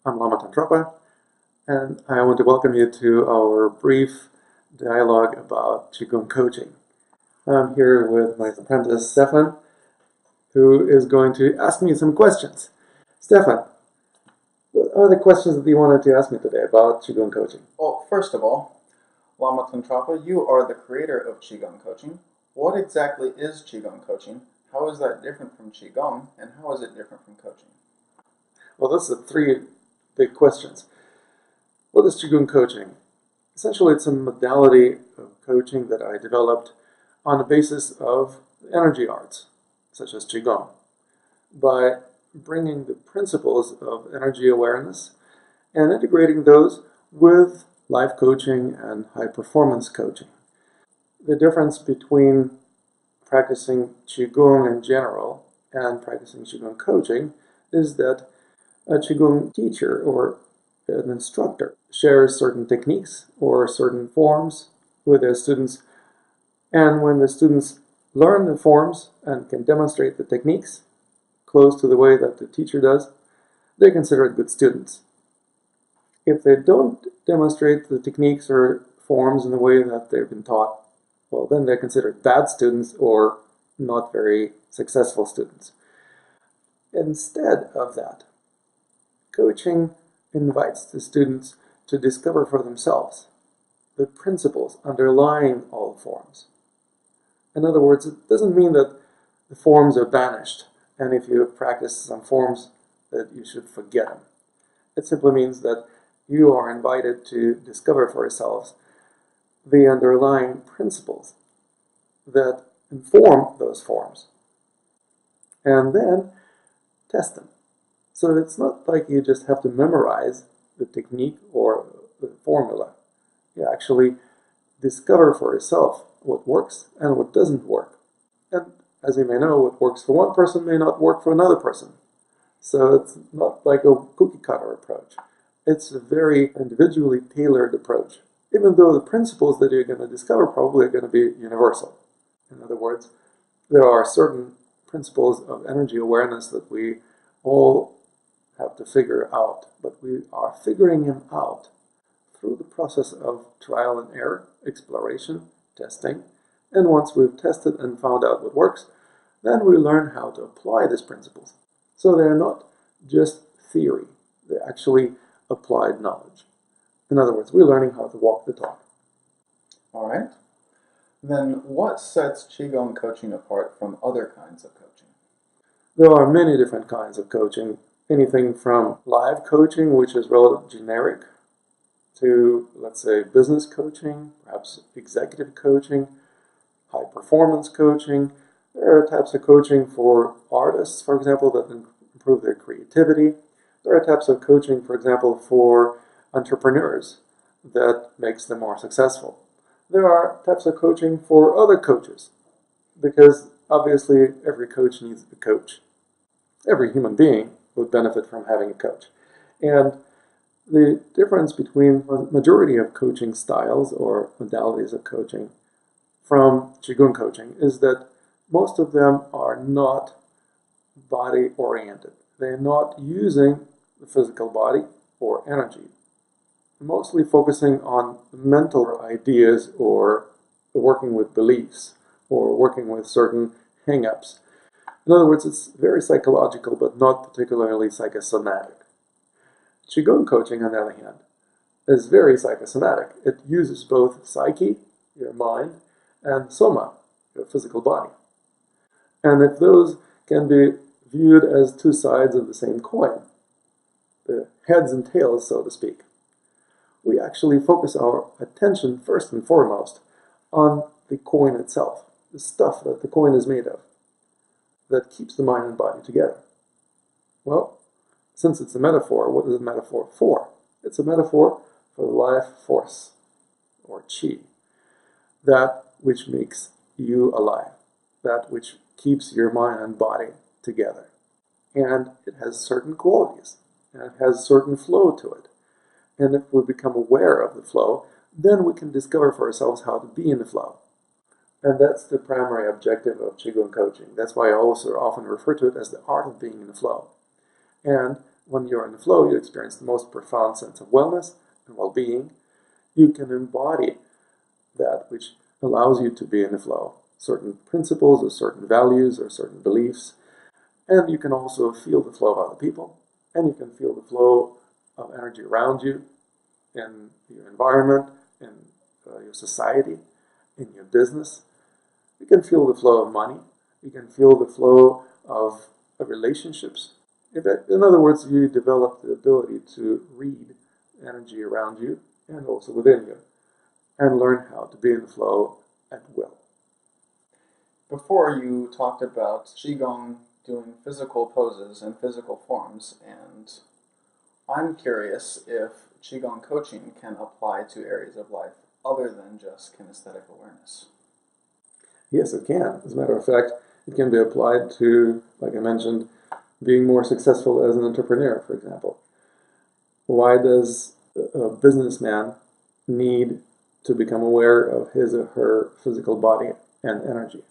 I'm Lama Tantrapa, and I want to welcome you to our brief dialogue about Qigong coaching. I'm here with my apprentice, Stefan, who is going to ask me some questions. Stefan, what are the questions that you wanted to ask me today about Qigong coaching? Well, first of all, Lama Tantrapa, you are the creator of Qigong coaching. What exactly is Qigong coaching? How is that different from Qigong, and how is it different from coaching? Well, those are three big questions. What is Qigong coaching? Essentially, it's a modality of coaching that I developed on the basis of energy arts, such as Qigong, by bringing the principles of energy awareness and integrating those with life coaching and high-performance coaching. The difference between practicing Qigong in general and practicing Qigong coaching is that a Qigong teacher or an instructor shares certain techniques or certain forms with their students, and when the students learn the forms and can demonstrate the techniques close to the way that the teacher does, they're considered good students. If they don't demonstrate the techniques or forms in the way that they've been taught, well, then they're considered bad students or not very successful students. Instead of that, coaching invites the students to discover for themselves the principles underlying all the forms. In other words, it doesn't mean that the forms are banished, and if you have practiced some forms that you should forget them. It simply means that you are invited to discover for yourselves the underlying principles that inform those forms, and then test them. So it's not like you just have to memorize the technique or the formula. You actually discover for yourself what works and what doesn't work. And as you may know, what works for one person may not work for another person. So it's not like a cookie cutter approach. It's a very individually tailored approach, even though the principles that you're going to discover probably are going to be universal. In other words, there are certain principles of energy awareness that we all have to figure out, but we are figuring them out through the process of trial and error, exploration, testing, and once we've tested and found out what works, then we learn how to apply these principles. So they're not just theory, they're actually applied knowledge. In other words, we're learning how to walk the talk. All right. Then what sets Qigong coaching apart from other kinds of coaching? There are many different kinds of coaching, anything from live coaching, which is relatively generic, to, let's say, business coaching, perhaps executive coaching, high-performance coaching. There are types of coaching for artists, for example, that improve their creativity. There are types of coaching, for example, for entrepreneurs that makes them more successful. There are types of coaching for other coaches, because obviously every coach needs a coach. Every human being would benefit from having a coach. And the difference between the majority of coaching styles or modalities of coaching from Qigong coaching is that most of them are not body-oriented. They're not using the physical body or energy. Mostly focusing on mental ideas or working with beliefs or working with certain hang-ups. In other words, it's very psychological but not particularly psychosomatic. Qigong coaching, on the other hand, is very psychosomatic. It uses both psyche, your mind, and soma, your physical body. And if those can be viewed as two sides of the same coin, the heads and tails, so to speak, we actually focus our attention first and foremost on the coin itself, the stuff that the coin is made of, that keeps the mind and body together. Well, since it's a metaphor, what is a metaphor for? It's a metaphor for the life force, or Qi, that which makes you alive, that which keeps your mind and body together. And it has certain qualities, and it has certain flow to it. And if we become aware of the flow, then we can discover for ourselves how to be in the flow. And that's the primary objective of Qigong coaching. That's why I also often refer to it as the art of being in the flow. And when you're in the flow, you experience the most profound sense of wellness and well-being. You can embody that which allows you to be in the flow, certain principles or certain values or certain beliefs. And you can also feel the flow of other people, and you can feel the flow of energy around you in your environment, in your society, in your business. You can feel the flow of money. You can feel the flow of relationships. In other words, you develop the ability to read energy around you and also within you, and learn how to be in the flow at will. Before, you talked about Qigong doing physical poses and physical forms, and I'm curious if Qigong coaching can apply to areas of life other than just kinesthetic awareness. Yes, it can. As a matter of fact, it can be applied to, like I mentioned, being more successful as an entrepreneur, for example. Why does a businessman need to become aware of his or her physical body and energy?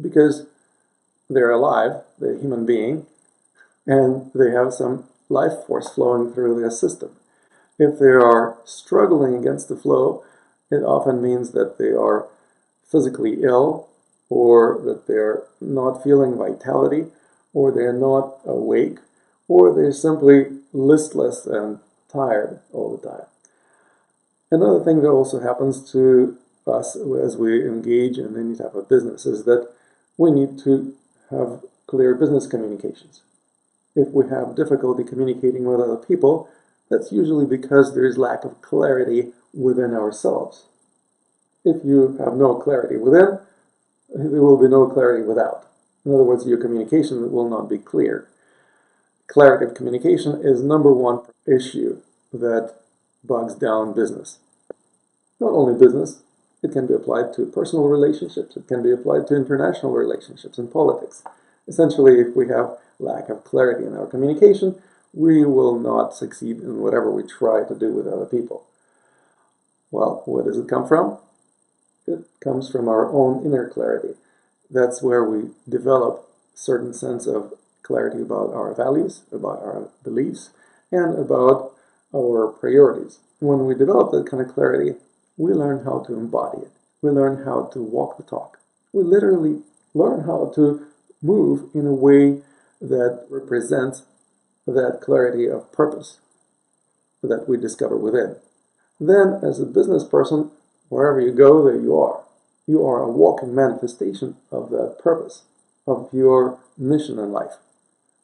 Because they're alive, they're a human being, and they have some life force flowing through their system. If they are struggling against the flow, it often means that they are physically ill, or that they're not feeling vitality, or they're not awake, or they're simply listless and tired all the time. Another thing that also happens to us as we engage in any type of business is that we need to have clear business communications. If we have difficulty communicating with other people, that's usually because there is lack of clarity within ourselves. If you have no clarity within, there will be no clarity without. In other words, your communication will not be clear. Clarity of communication is number one issue that bogs down business. Not only business, it can be applied to personal relationships, it can be applied to international relationships and politics. Essentially, if we have lack of clarity in our communication, we will not succeed in whatever we try to do with other people. Well, where does it come from? It comes from our own inner clarity. That's where we develop a certain sense of clarity about our values, about our beliefs, and about our priorities. When we develop that kind of clarity, we learn how to embody it. We learn how to walk the talk. We literally learn how to move in a way that represents that clarity of purpose that we discover within. Then, as a business person, wherever you go, there you are. You are a walking manifestation of that purpose, of your mission in life.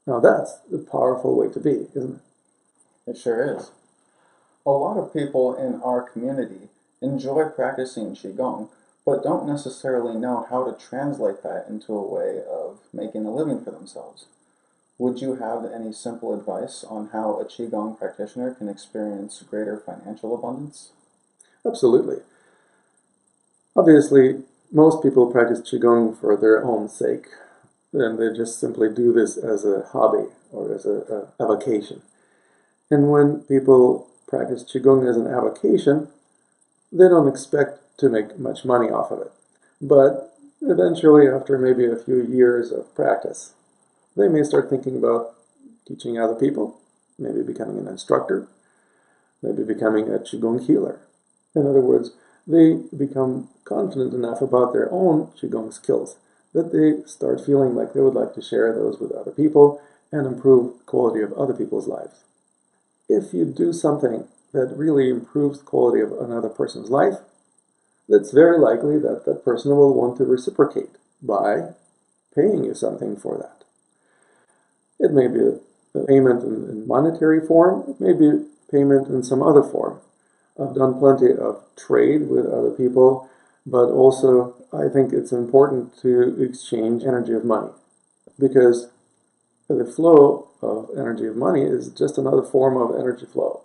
Now that's the powerful way to be, isn't it? It sure is. A lot of people in our community enjoy practicing Qigong, but don't necessarily know how to translate that into a way of making a living for themselves. Would you have any simple advice on how a Qigong practitioner can experience greater financial abundance? Absolutely. Obviously, most people practice Qigong for their own sake, and they just simply do this as a hobby or as a avocation. And when people practice Qigong as an avocation, they don't expect to make much money off of it. But eventually, after maybe a few years of practice, they may start thinking about teaching other people, maybe becoming an instructor, maybe becoming a Qigong healer. In other words, they become confident enough about their own Qigong skills that they start feeling like they would like to share those with other people and improve the quality of other people's lives. If you do something that really improves the quality of another person's life, it's very likely that that person will want to reciprocate by paying you something for that. It may be a payment in monetary form, it may be payment in some other form. I've done plenty of trade with other people, but also I think it's important to exchange energy of money, because the flow of energy of money is just another form of energy flow.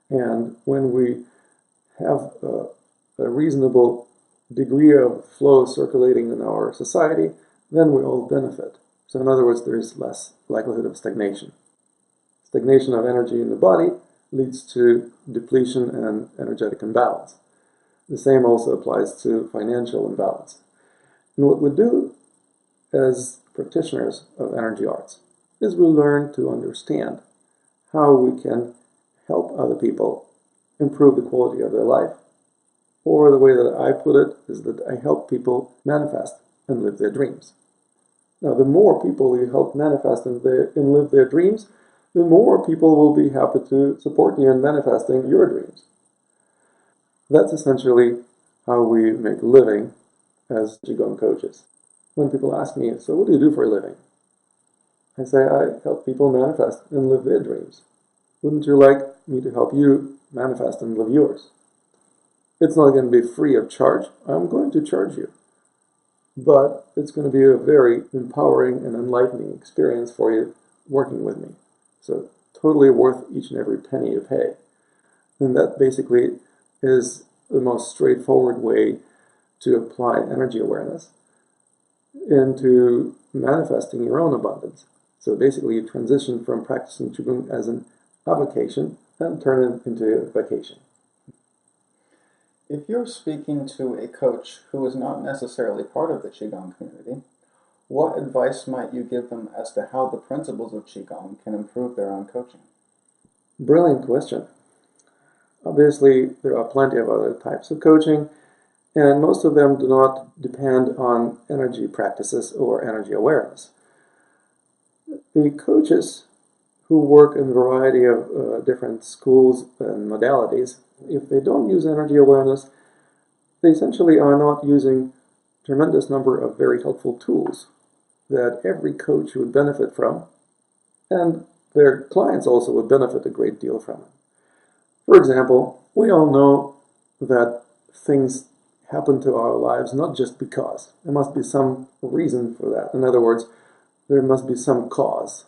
And when we have a reasonable degree of flow circulating in our society, then we all benefit. So in other words, there's less likelihood of stagnation. Stagnation of energy in the body leads to depletion and energetic imbalance. The same also applies to financial imbalance. And what we do as practitioners of energy arts is we learn to understand how we can help other people improve the quality of their life. Or the way that I put it is that I help people manifest and live their dreams. Now, the more people you help manifest and live their dreams, the more people will be happy to support you in manifesting your dreams. That's essentially how we make a living as Qigong coaches. When people ask me, so what do you do for a living? I say, I help people manifest and live their dreams. Wouldn't you like me to help you manifest and live yours? It's not going to be free of charge. I'm going to charge you. But it's going to be a very empowering and enlightening experience for you working with me. So totally worth each and every penny you pay. And that basically is the most straightforward way to apply energy awareness into manifesting your own abundance. So basically you transition from practicing Qigong as an avocation and turn it into a vacation. If you're speaking to a coach who is not necessarily part of the Qigong community, what advice might you give them as to how the principles of Qigong can improve their own coaching? Brilliant question. Obviously, there are plenty of other types of coaching, and most of them do not depend on energy practices or energy awareness. The coaches who work in a variety of different schools and modalities, if they don't use energy awareness, they essentially are not using a tremendous number of very helpful tools that every coach would benefit from, and their clients also would benefit a great deal from it. For example, we all know that things happen to our lives not just because. There must be some reason for that. In other words, there must be some cause.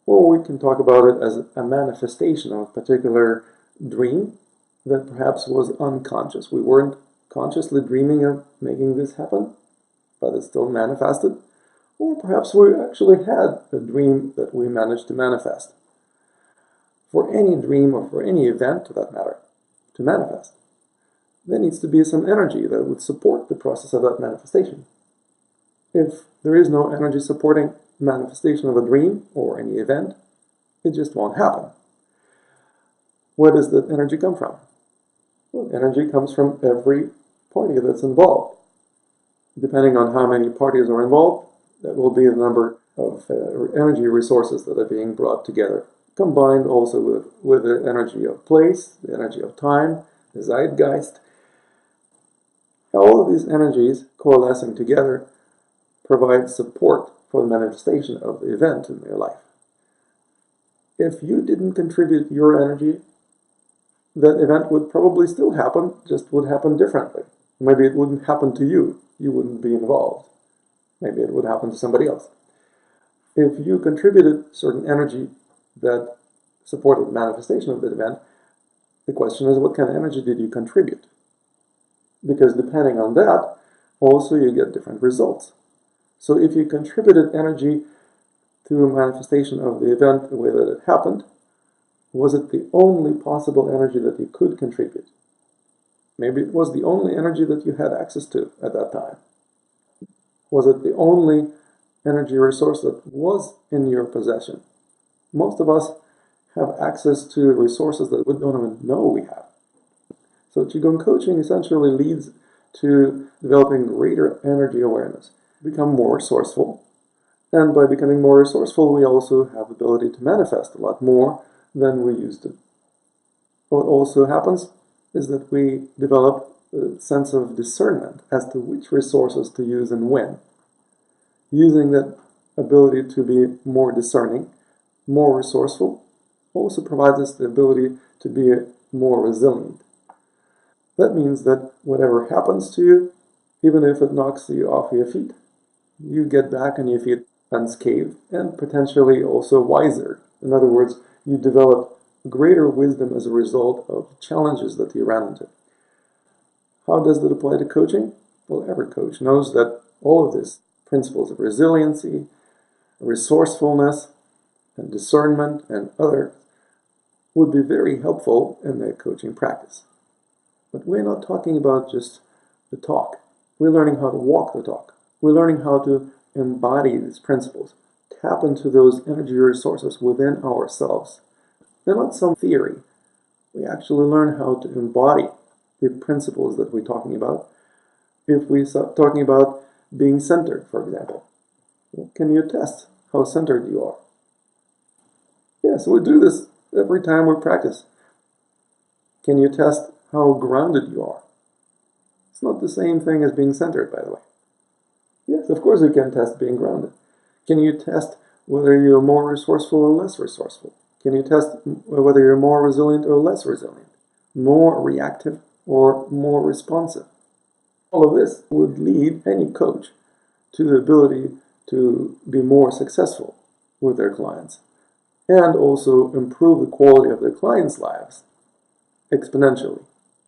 Or we can talk about it as a manifestation of a particular dream that perhaps was unconscious. We weren't consciously dreaming of making this happen, but it still manifested. Or perhaps we actually had a dream that we managed to manifest. For any dream or for any event, to that matter, to manifest, there needs to be some energy that would support the process of that manifestation. If there is no energy supporting the manifestation of a dream or any event, it just won't happen. Where does that energy come from? Well, energy comes from every party that's involved. Depending on how many parties are involved, that will be the number of energy resources that are being brought together, combined also with the energy of place, the energy of time, the zeitgeist. All of these energies coalescing together provide support for the manifestation of the event in their life. If you didn't contribute your energy, that event would probably still happen, just would happen differently. Maybe it wouldn't happen to you. You wouldn't be involved. Maybe it would happen to somebody else. If you contributed certain energy that supported the manifestation of the event, the question is, what kind of energy did you contribute? Because depending on that, also you get different results. So if you contributed energy to a manifestation of the event the way that it happened, was it the only possible energy that you could contribute? Maybe it was the only energy that you had access to at that time. Was it the only energy resource that was in your possession? Most of us have access to resources that we don't even know we have. So Qigong coaching essentially leads to developing greater energy awareness, become more resourceful. And by becoming more resourceful, we also have the ability to manifest a lot more than we used to. What also happens is that we develop a sense of discernment as to which resources to use and when. Using that ability to be more discerning, more resourceful, also provides us the ability to be more resilient. That means that whatever happens to you, even if it knocks you off your feet, you get back on your feet unscathed and potentially also wiser. In other words, you develop greater wisdom as a result of challenges that you ran into. How does that apply to coaching? Well, every coach knows that all of these principles of resiliency, resourcefulness, and discernment, and others would be very helpful in their coaching practice. But we're not talking about just the talk. We're learning how to walk the talk. We're learning how to embody these principles. tap into those energy resources within ourselves. They're not some theory. We actually learn how to embody the principles that we're talking about. If we start talking about being centered, for example, can you test how centered you are? Yes, we do this every time we practice. Can you test how grounded you are? It's not the same thing as being centered, by the way. Yes, of course you can test being grounded. Can you test whether you're more resourceful or less resourceful? Can you test whether you're more resilient or less resilient? More reactive or more responsive? All of this would lead any coach to the ability to be more successful with their clients and also improve the quality of their clients' lives exponentially,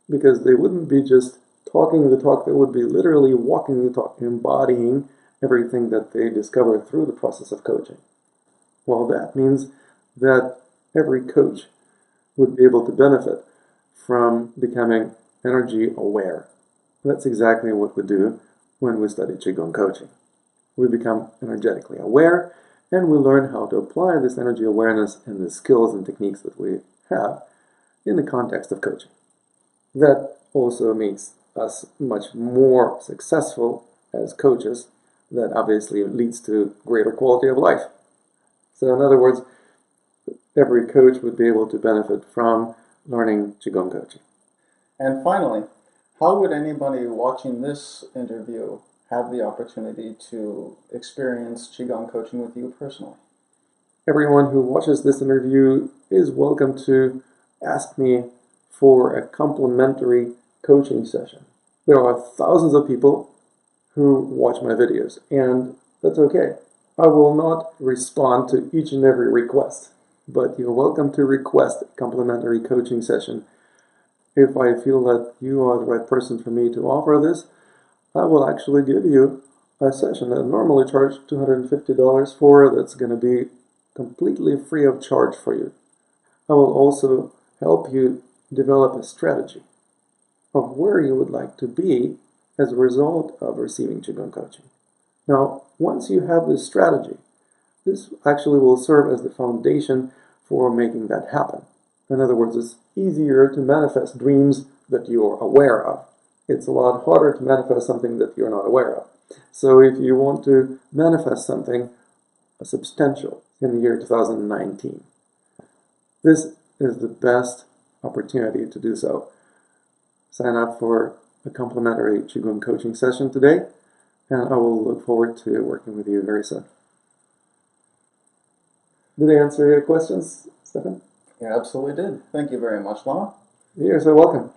because they wouldn't be just talking the talk, they would be literally walking the talk, embodying everything that they discover through the process of coaching. Well, that means that every coach would be able to benefit from becoming energy aware. That's exactly what we do when we study Qigong coaching. We become energetically aware, and we learn how to apply this energy awareness and the skills and techniques that we have in the context of coaching. That also makes us much more successful as coaches. That obviously leads to greater quality of life. So in other words, every coach would be able to benefit from learning Qigong coaching. And finally, how would anybody watching this interview have the opportunity to experience Qigong coaching with you personally? Everyone who watches this interview is welcome to ask me for a complimentary coaching session. There are thousands of people who watch my videos, and that's okay. I will not respond to each and every request, but you're welcome to request a complimentary coaching session. If I feel that you are the right person for me to offer this, I will actually give you a session that I normally charge $250 for, that's going to be completely free of charge for you. I will also help you develop a strategy of where you would like to be as a result of receiving Qigong coaching. Now, once you have this strategy, this actually will serve as the foundation for making that happen. In other words, it's easier to manifest dreams that you're aware of. It's a lot harder to manifest something that you're not aware of. So if you want to manifest something substantial in the year 2019, this is the best opportunity to do so. Sign up for a complimentary Qigong coaching session today, and I will look forward to working with you very soon. Did I answer your questions, Stefan? You absolutely did. Thank you very much, Lama. You're so welcome.